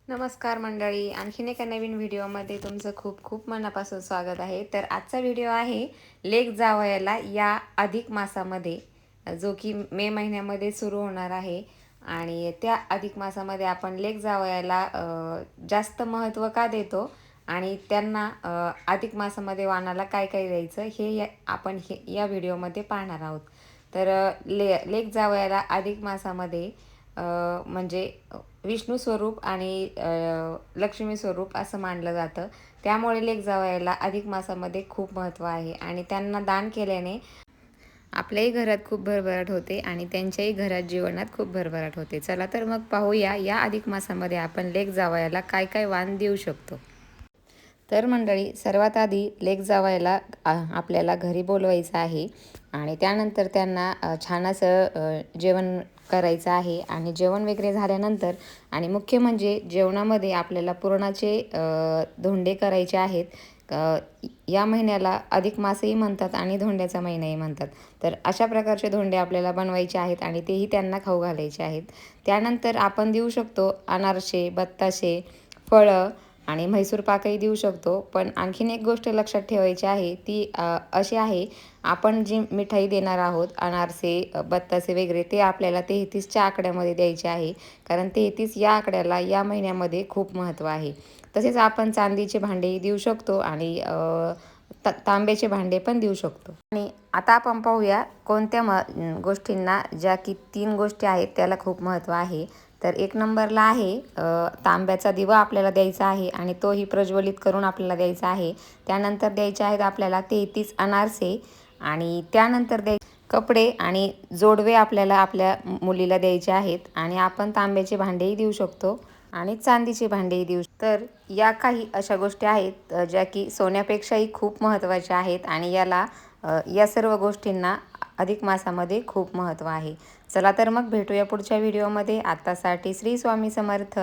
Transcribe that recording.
नमस्कार मंडळी, आणखीन एका नवीन व्हिडिओमध्ये तुमचं खूप खूप मनापासून स्वागत आहे. तर आजचा व्हिडिओ आहे लेक जावयाला या अधिक मासामध्ये, जो की मे महिन्यामध्ये सुरू होणार आहे. आणि त्या अधिक मासामध्ये आपण लेक जावयाला जास्त महत्त्व का देतो आणि त्यांना अधिक मासामध्ये वाणाला काय काय द्यायचं आपण या व्हिडिओमध्ये पाहणार आहोत. तर लेक जावयाला अधिक मासामध्ये म्हणजे विष्णू स्वरूप आणि लक्ष्मी स्वरूप असं मानलं जातं. त्यामुळे लेक जावयाला अधिक मासामध्ये खूप महत्त्व आहे आणि त्यांना दान केल्याने आपल्याही घरात खूप भरभराट होते आणि त्यांच्याही घरात जीवनात खूप भरभराट होते. चला तर मग पाहूया या अधिक मासामध्ये आपण लेक जावयाला काय काय वाण देऊ शकतो. तर मंडळी, सर्वात आधी लेक जावयाला आपल्याला घरी बोलवायचं आहे आणि त्यानंतर त्यांना छान असं जेवण करायचं आहे. आणि जेवण वगैरे झाल्यानंतर आणि मुख्य म्हणजे जेवणामध्ये आपल्याला पुरणाचे धोंडे करायचे आहेत. या महिन्याला अधिक मासही म्हणतात आणि धोंड्याचा महिनाही म्हणतात. तर अशा प्रकारचे धोंडे आपल्याला बनवायचे आहेत आणि तेही त्यांना खाऊ घालायचे आहेत. त्यानंतर आपण देऊ शकतो अनारसे, बत्तासे, फळं आणि म्हैसूर पाकही देऊ शकतो. पण आणखीन एक गोष्ट लक्षात ठेवायची आहे, ती अशी आहे, आपण जी मिठाई देणार आहोत अनारसे, बत्तासे वगैरे, ते आपल्याला 33च्या आकड्यामध्ये द्यायचे आहे. कारण 33 या आकड्याला या महिन्यामध्ये खूप महत्त्व आहे. तसेच आपण चांदीचे भांडेही देऊ शकतो आणि तांब्याचे भांडे पण देऊ शकतो. आणि आता आपण पाहूया कोणत्या गोष्टींना, ज्या की 3 गोष्टी आहेत त्याला खूप महत्त्व आहे. तर 1 नंबरला आहे तांब्याचा दिवा आपल्याला द्यायचा आहे आणि तोही प्रज्वलित करून आपल्याला द्यायचा आहे. त्यानंतर द्यायचे आहेत आपल्याला 33 अनारसे आणि त्यानंतर कपडे आणि जोडवे आपल्याला आपल्या मुलीला द्यायचे आहेत. आणि आपण तांब्याचे भांडेही देऊ शकतो आणि चांदीचे भांडेही देऊ शकतो. तर या काही अशा गोष्टी आहेत ज्या की सोन्यापेक्षाही खूप महत्त्वाच्या आहेत आणि या सर्व गोष्टींना अधिक मासामध्ये खूप महत्त्व आहे. चला तर मग भेटूया पुढच्या व्हिडिओमध्ये. आतासाठी श्री स्वामी समर्थ.